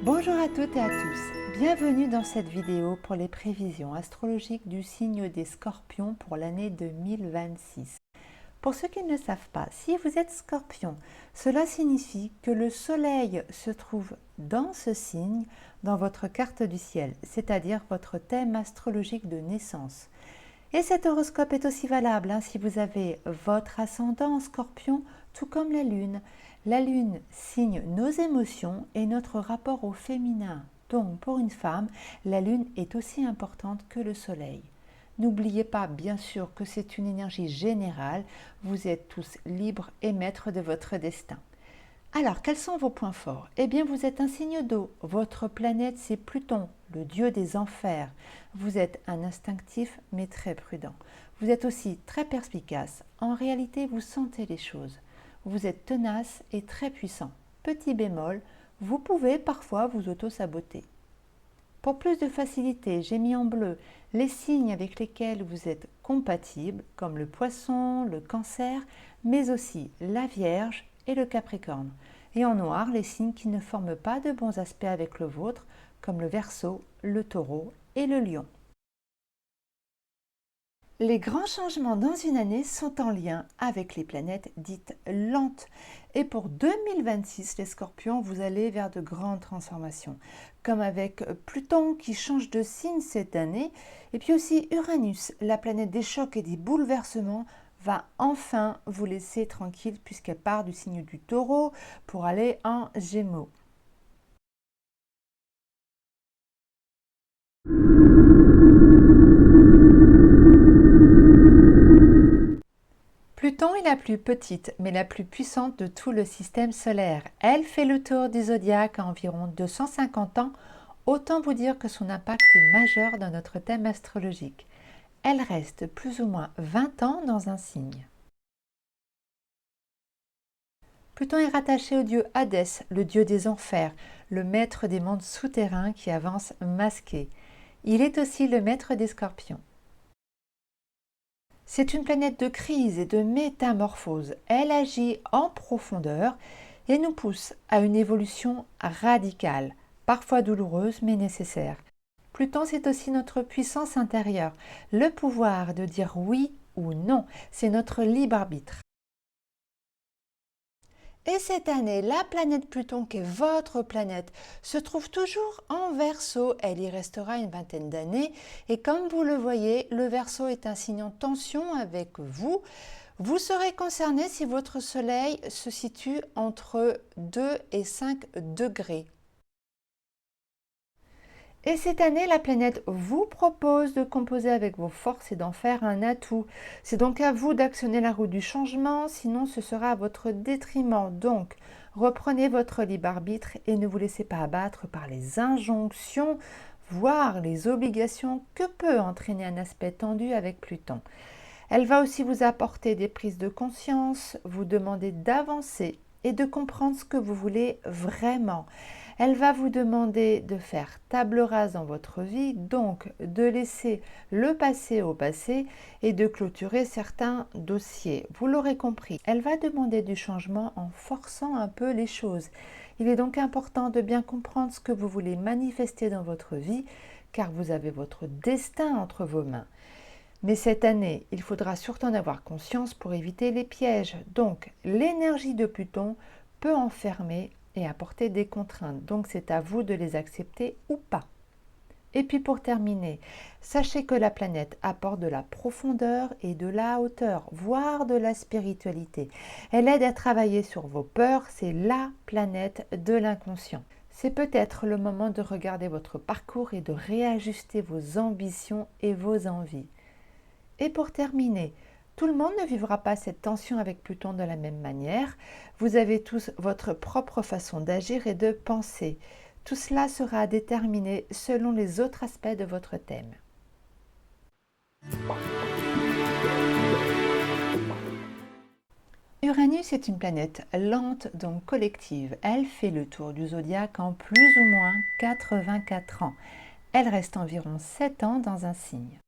Bonjour à toutes et à tous, bienvenue dans cette vidéo pour les prévisions astrologiques du signe des Scorpions pour l'année 2026. Pour ceux qui ne le savent pas, si vous êtes Scorpion, cela signifie que le Soleil se trouve dans ce signe, dans votre carte du ciel, c'est-à-dire votre thème astrologique de naissance. Et cet horoscope est aussi valable si vous avez votre ascendant en Scorpion, tout comme la Lune. La Lune signe nos émotions et notre rapport au féminin. Donc, pour une femme, la Lune est aussi importante que le Soleil. N'oubliez pas, bien sûr, que c'est une énergie générale. Vous êtes tous libres et maîtres de votre destin. Alors, quels sont vos points forts? Eh bien, vous êtes un signe d'eau. Votre planète, c'est Pluton, le dieu des enfers. Vous êtes un instinctif, mais très prudent. Vous êtes aussi très perspicace. En réalité, vous sentez les choses. Vous êtes tenace et très puissant. Petit bémol, vous pouvez parfois vous auto-saboter. Pour plus de facilité, j'ai mis en bleu les signes avec lesquels vous êtes compatible, comme le Poisson, le Cancer, mais aussi la Vierge et le Capricorne. Et en noir, les signes qui ne forment pas de bons aspects avec le vôtre, comme le Verseau, le Taureau et le Lion. Les grands changements dans une année sont en lien avec les planètes dites lentes. Et pour 2026, les Scorpions, vous allez vers de grandes transformations, comme avec Pluton qui change de signe cette année, et puis aussi Uranus, la planète des chocs et des bouleversements, va enfin vous laisser tranquille puisqu'elle part du signe du Taureau pour aller en Gémeaux. Pluton est la plus petite, mais la plus puissante de tout le système solaire. Elle fait le tour du zodiaque à environ 250 ans. Autant vous dire que son impact est majeur dans notre thème astrologique. Elle reste plus ou moins 20 ans dans un signe. Pluton est rattaché au dieu Hadès, le dieu des enfers, le maître des mondes souterrains qui avance masqué. Il est aussi le maître des scorpions. C'est une planète de crise et de métamorphose. Elle agit en profondeur et nous pousse à une évolution radicale, parfois douloureuse mais nécessaire. Pluton, c'est aussi notre puissance intérieure, le pouvoir de dire oui ou non, c'est notre libre arbitre. Et cette année, la planète Pluton, qui est votre planète, se trouve toujours en Verseau. Elle y restera une vingtaine d'années. Et comme vous le voyez, le Verseau est un signe en tension avec vous. Vous serez concerné si votre Soleil se situe entre 2 et 5 degrés. Et cette année, la planète vous propose de composer avec vos forces et d'en faire un atout. C'est donc à vous d'actionner la roue du changement, sinon ce sera à votre détriment. Donc, reprenez votre libre arbitre et ne vous laissez pas abattre par les injonctions, voire les obligations que peut entraîner un aspect tendu avec Pluton. Elle va aussi vous apporter des prises de conscience, vous demander d'avancer et de comprendre ce que vous voulez vraiment. Elle va vous demander de faire table rase dans votre vie, donc de laisser le passé au passé et de clôturer certains dossiers. Vous l'aurez compris, elle va demander du changement en forçant un peu les choses. Il est donc important de bien comprendre ce que vous voulez manifester dans votre vie, car vous avez votre destin entre vos mains. Mais cette année, il faudra surtout en avoir conscience pour éviter les pièges. Donc, l'énergie de Pluton peut enfermer et apporter des contraintes. Donc, c'est à vous de les accepter ou pas. Et puis pour terminer, sachez que la planète apporte de la profondeur et de la hauteur, voire de la spiritualité. Elle aide à travailler sur vos peurs, c'est la planète de l'inconscient. C'est peut-être le moment de regarder votre parcours et de réajuster vos ambitions et vos envies. Et pour terminer, tout le monde ne vivra pas cette tension avec Pluton de la même manière. Vous avez tous votre propre façon d'agir et de penser. Tout cela sera déterminé selon les autres aspects de votre thème. Uranus est une planète lente, donc collective. Elle fait le tour du zodiaque en plus ou moins 84 ans. Elle reste environ 7 ans dans un signe.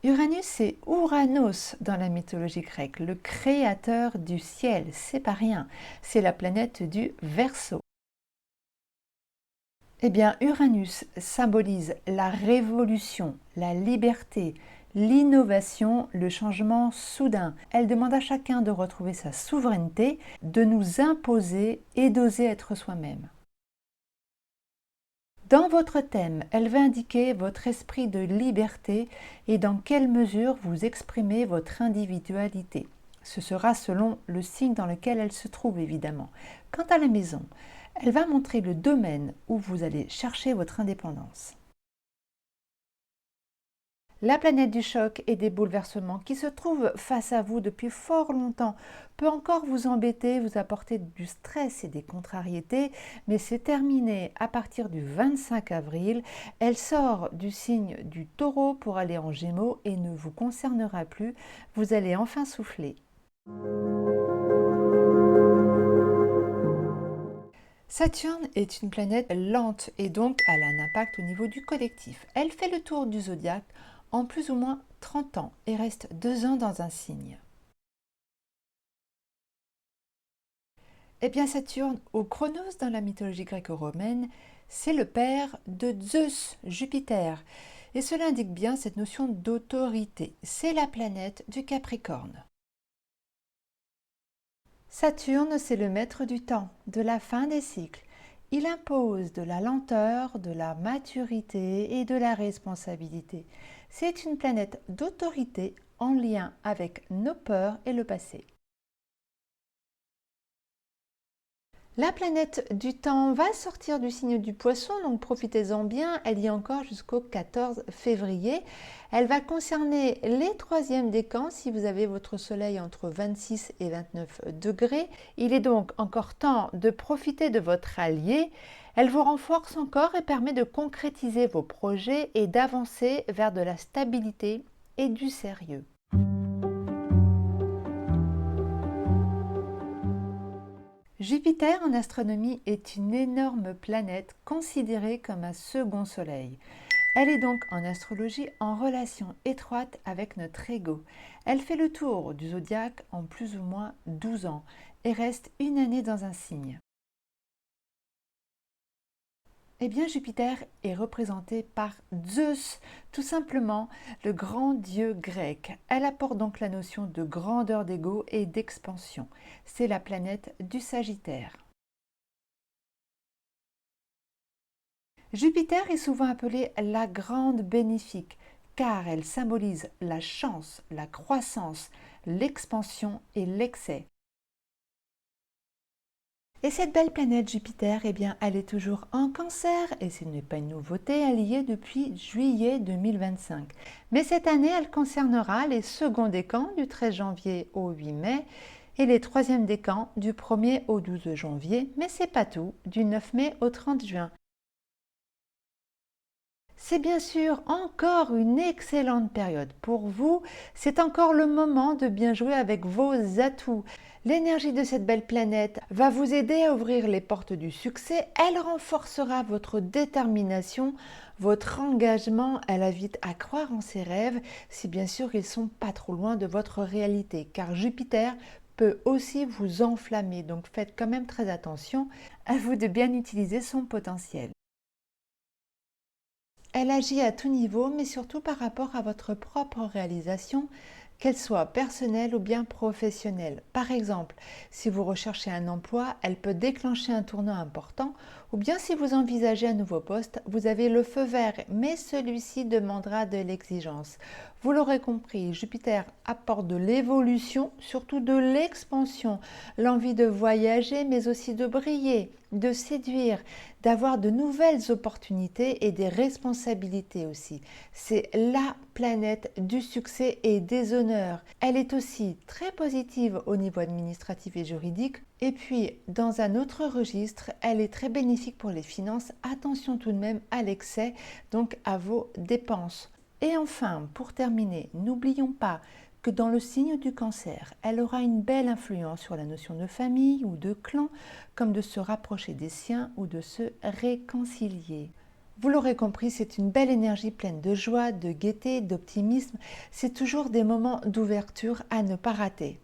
Uranus, c'est Ouranos dans la mythologie grecque, le créateur du ciel, c'est pas rien, c'est la planète du Verseau. Eh bien, Uranus symbolise la révolution, la liberté, l'innovation, le changement soudain. Elle demande à chacun de retrouver sa souveraineté, de nous imposer et d'oser être soi-même. Dans votre thème, elle va indiquer votre esprit de liberté et dans quelle mesure vous exprimez votre individualité. Ce sera selon le signe dans lequel elle se trouve, évidemment. Quant à la maison, elle va montrer le domaine où vous allez chercher votre indépendance. La planète du choc et des bouleversements qui se trouve face à vous depuis fort longtemps peut encore vous embêter, vous apporter du stress et des contrariétés, mais c'est terminé à partir du 25 avril. Elle sort du signe du Taureau pour aller en Gémeaux et ne vous concernera plus. Vous allez enfin souffler. Saturne est une planète lente et donc elle a un impact au niveau du collectif. Elle fait le tour du zodiaque en plus ou moins 30 ans et reste 2 ans dans un signe. Eh bien Saturne, au Chronos dans la mythologie gréco-romaine, c'est le père de Zeus, Jupiter. Et cela indique bien cette notion d'autorité. C'est la planète du Capricorne. Saturne, c'est le maître du temps, de la fin des cycles. Il impose de la lenteur, de la maturité et de la responsabilité. C'est une planète d'autorité en lien avec nos peurs et le passé. La planète du temps va sortir du signe du Poisson, donc profitez-en bien, elle y est encore jusqu'au 14 février. Elle va concerner les troisièmes décans si vous avez votre soleil entre 26 et 29 degrés. Il est donc encore temps de profiter de votre allié. Elle vous renforce encore et permet de concrétiser vos projets et d'avancer vers de la stabilité et du sérieux. Jupiter en astronomie est une énorme planète considérée comme un second soleil. Elle est donc en astrologie en relation étroite avec notre ego. Elle fait le tour du zodiaque en plus ou moins 12 ans et reste une année dans un signe. Eh bien, Jupiter est représenté par Zeus, tout simplement le grand dieu grec. Elle apporte donc la notion de grandeur d'ego et d'expansion. C'est la planète du Sagittaire. Jupiter est souvent appelée la grande bénéfique, car elle symbolise la chance, la croissance, l'expansion et l'excès. Et cette belle planète Jupiter, eh bien, elle est toujours en Cancer et ce n'est pas une nouveauté, elle y est depuis juillet 2025. Mais cette année, elle concernera les seconds décans du 13 janvier au 8 mai et les troisièmes décans du 1er au 12 janvier, mais c'est pas tout, du 9 mai au 30 juin. C'est bien sûr encore une excellente période pour vous. C'est encore le moment de bien jouer avec vos atouts. L'énergie de cette belle planète va vous aider à ouvrir les portes du succès. Elle renforcera votre détermination, votre engagement. Elle invite à croire en ses rêves, si bien sûr ils sont pas trop loin de votre réalité, car Jupiter peut aussi vous enflammer. Donc faites quand même très attention. À vous de bien utiliser son potentiel. Elle agit à tout niveau, mais surtout par rapport à votre propre réalisation, qu'elle soit personnelle ou bien professionnelle. Par exemple, si vous recherchez un emploi, elle peut déclencher un tournant important, ou bien si vous envisagez un nouveau poste, vous avez le feu vert, mais celui-ci demandera de l'exigence. Vous l'aurez compris, Jupiter apporte de l'évolution, surtout de l'expansion, l'envie de voyager, mais aussi de briller, de séduire, d'avoir de nouvelles opportunités et des responsabilités aussi. C'est la planète du succès et des honneurs. Elle est aussi très positive au niveau administratif et juridique. Et puis, dans un autre registre, elle est très bénéfique pour les finances. Attention tout de même à l'excès, donc à vos dépenses. Et enfin, pour terminer, n'oublions pas que dans le signe du Cancer, elle aura une belle influence sur la notion de famille ou de clan, comme de se rapprocher des siens ou de se réconcilier. Vous l'aurez compris, c'est une belle énergie pleine de joie, de gaieté, d'optimisme. C'est toujours des moments d'ouverture à ne pas rater.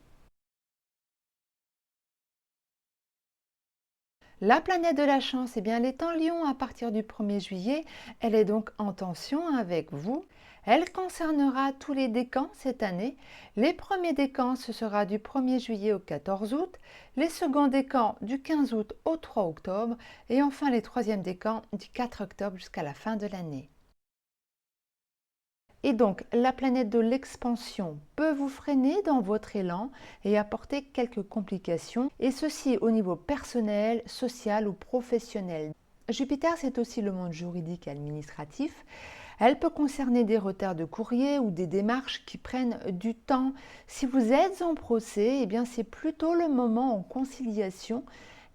La planète de la chance, eh bien, elle est en Lion à partir du 1er juillet. Elle est donc en tension avec vous. Elle concernera tous les décans cette année. Les premiers décans, ce sera du 1er juillet au 14 août. Les seconds décans du 15 août au 3 octobre. Et enfin les troisièmes décans du 4 octobre jusqu'à la fin de l'année. Et donc, la planète de l'expansion peut vous freiner dans votre élan et apporter quelques complications, et ceci au niveau personnel, social ou professionnel. Jupiter, c'est aussi le monde juridique et administratif. Elle peut concerner des retards de courrier ou des démarches qui prennent du temps. Si vous êtes en procès, eh bien c'est plutôt le moment en conciliation.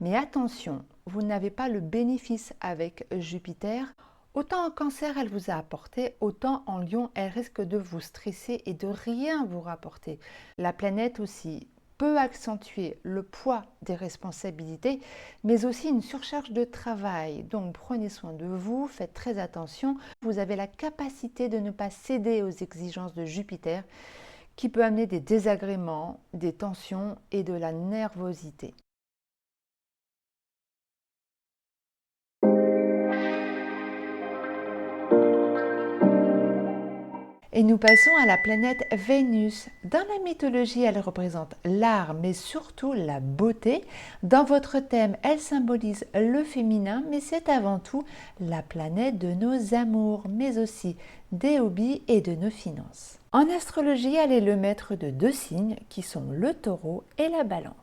Mais attention, vous n'avez pas le bénéfice avec Jupiter. Autant en Cancer, elle vous a apporté, autant en Lion, elle risque de vous stresser et de rien vous rapporter. La planète aussi peut accentuer le poids des responsabilités, mais aussi une surcharge de travail. Donc prenez soin de vous, faites très attention. Vous avez la capacité de ne pas céder aux exigences de Jupiter, qui peut amener des désagréments, des tensions et de la nervosité. Et nous passons à la planète Vénus. Dans la mythologie, elle représente l'art, mais surtout la beauté. Dans votre thème, elle symbolise le féminin, mais c'est avant tout la planète de nos amours, mais aussi des hobbies et de nos finances. En astrologie, elle est le maître de deux signes qui sont le taureau et la balance.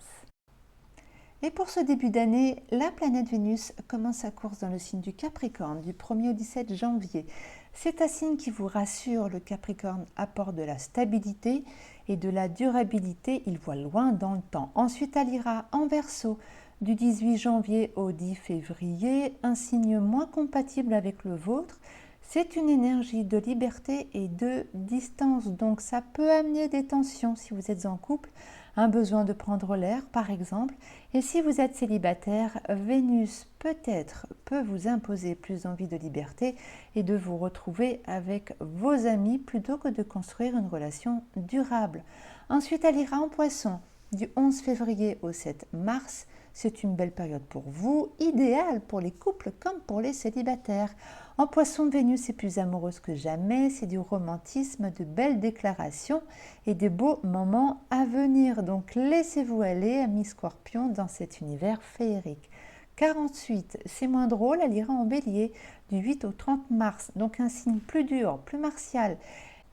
Et pour ce début d'année, la planète Vénus commence sa course dans le signe du Capricorne du 1er au 17 janvier. C'est un signe qui vous rassure. Le Capricorne apporte de la stabilité et de la durabilité. Il voit loin dans le temps. Ensuite, elle ira en Verseau du 18 janvier au 10 février, un signe moins compatible avec le vôtre. C'est une énergie de liberté et de distance, donc ça peut amener des tensions si vous êtes en couple, un besoin de prendre l'air par exemple. Et si vous êtes célibataire, Vénus peut-être peut vous imposer plus d'envie de liberté et de vous retrouver avec vos amis plutôt que de construire une relation durable. Ensuite, elle ira en Poisson du 11 février au 7 mars. C'est une belle période pour vous, idéale pour les couples comme pour les célibataires. En Poisson, Vénus est plus amoureuse que jamais, c'est du romantisme, de belles déclarations et de beaux moments à venir. Donc laissez-vous aller, amis Scorpion, dans cet univers féerique. Car ensuite, c'est moins drôle, elle ira en Bélier du 8 au 30 mars, donc un signe plus dur, plus martial,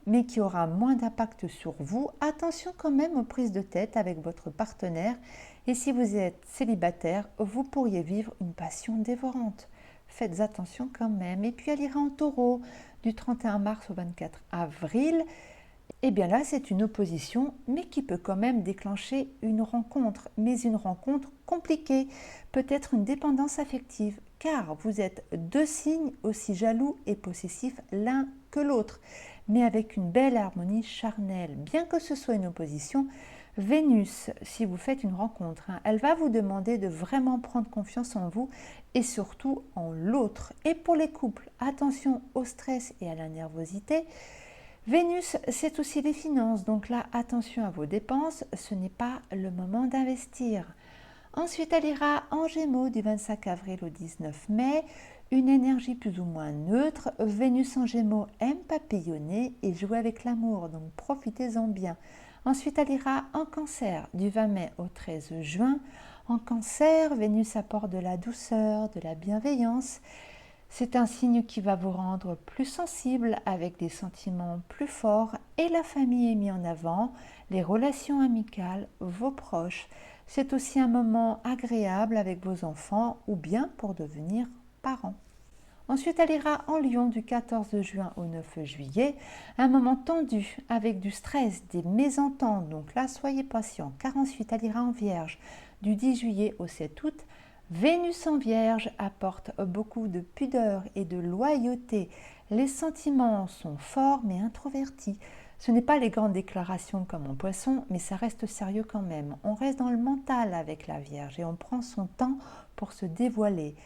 mais qui aura moins d'impact sur vous. Attention quand même aux prises de tête avec votre partenaire. Et si vous êtes célibataire, vous pourriez vivre une passion dévorante. Faites attention quand même. Et puis elle ira en Taureau du 31 mars au 24 avril. Et bien là, c'est une opposition, mais qui peut quand même déclencher une rencontre. Mais une rencontre compliquée, peut-être une dépendance affective, car vous êtes deux signes aussi jaloux et possessifs l'un que l'autre, mais avec une belle harmonie charnelle. Bien que ce soit une opposition, Vénus, si vous faites une rencontre, elle va vous demander de vraiment prendre confiance en vous et surtout en l'autre. Et pour les couples, attention au stress et à la nervosité. Vénus, c'est aussi les finances, donc là, attention à vos dépenses, ce n'est pas le moment d'investir. Ensuite, elle ira en Gémeaux du 25 avril au 19 mai, une énergie plus ou moins neutre. Vénus en Gémeaux aime papillonner et jouer avec l'amour, donc profitez-en bien. Ensuite, elle ira en Cancer du 20 mai au 13 juin. En Cancer, Vénus apporte de la douceur, de la bienveillance. C'est un signe qui va vous rendre plus sensible avec des sentiments plus forts et la famille est mise en avant, les relations amicales, vos proches. C'est aussi un moment agréable avec vos enfants ou bien pour devenir parents. Ensuite, elle ira en Lion du 14 juin au 9 juillet, un moment tendu avec du stress, des mésententes, donc là soyez patient, car ensuite elle ira en Vierge du 10 juillet au 7 août. Vénus en Vierge apporte beaucoup de pudeur et de loyauté. Les sentiments sont forts mais introvertis. Ce n'est pas les grandes déclarations comme en Poisson, mais ça reste sérieux quand même. On reste dans le mental avec la Vierge et on prend son temps pour se dévoiler.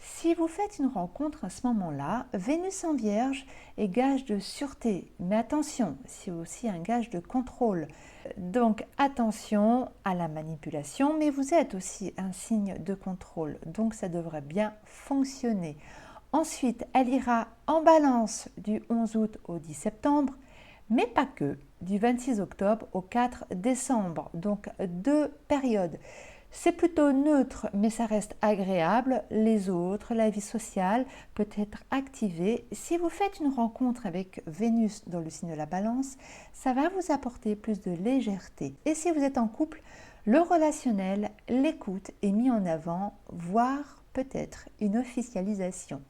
Si vous faites une rencontre à ce moment-là, Vénus en Vierge est gage de sûreté, mais attention, c'est aussi un gage de contrôle. Donc attention à la manipulation, mais vous êtes aussi un signe de contrôle, donc ça devrait bien fonctionner. Ensuite, elle ira en Balance du 11 août au 10 septembre, mais pas que, du 26 octobre au 4 décembre, donc 2 périodes. C'est plutôt neutre, mais ça reste agréable. Les autres, la vie sociale peut être activée. Si vous faites une rencontre avec Vénus dans le signe de la Balance, ça va vous apporter plus de légèreté. Et si vous êtes en couple, le relationnel, l'écoute est mis en avant, voire peut-être une officialisation.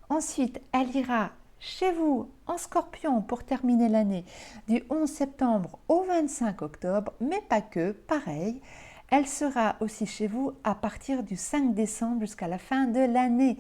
Ensuite, elle ira chez vous en Scorpion pour terminer l'année du 11 septembre au 25 octobre, mais pas que, pareil. Elle sera aussi chez vous à partir du 5 décembre jusqu'à la fin de l'année.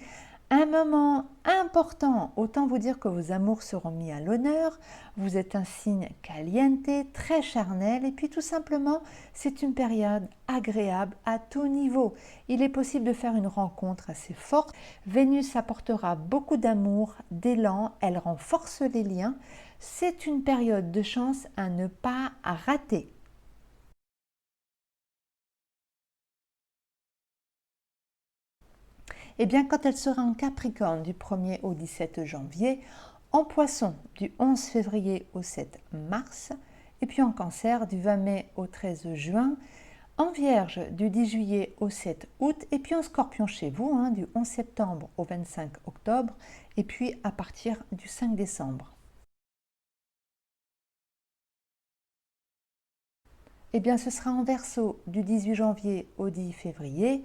Un moment important, autant vous dire que vos amours seront mis à l'honneur. Vous êtes un signe caliente, très charnel, et puis tout simplement, c'est une période agréable à tout niveau. Il est possible de faire une rencontre assez forte. Vénus apportera beaucoup d'amour, d'élan, elle renforce les liens. C'est une période de chance à ne pas rater. Eh bien, quand elle sera en Capricorne du 1er au 17 janvier, en Poisson du 11 février au 7 mars, et puis en Cancer du 20 mai au 13 juin, en Vierge du 10 juillet au 7 août, et puis en Scorpion chez vous, du 11 septembre au 25 octobre, et puis à partir du 5 décembre. Eh bien, ce sera en Verseau du 18 janvier au 10 février,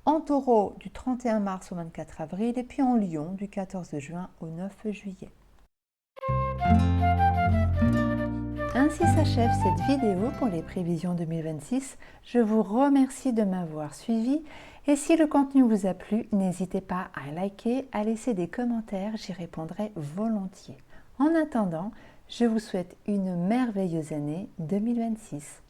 en Taureau du 31 mars au 24 avril et puis en Lion du 14 juin au 9 juillet. Ainsi s'achève cette vidéo pour les prévisions 2026. Je vous remercie de m'avoir suivi et si le contenu vous a plu, n'hésitez pas à liker, à laisser des commentaires, j'y répondrai volontiers. En attendant, je vous souhaite une merveilleuse année 2026.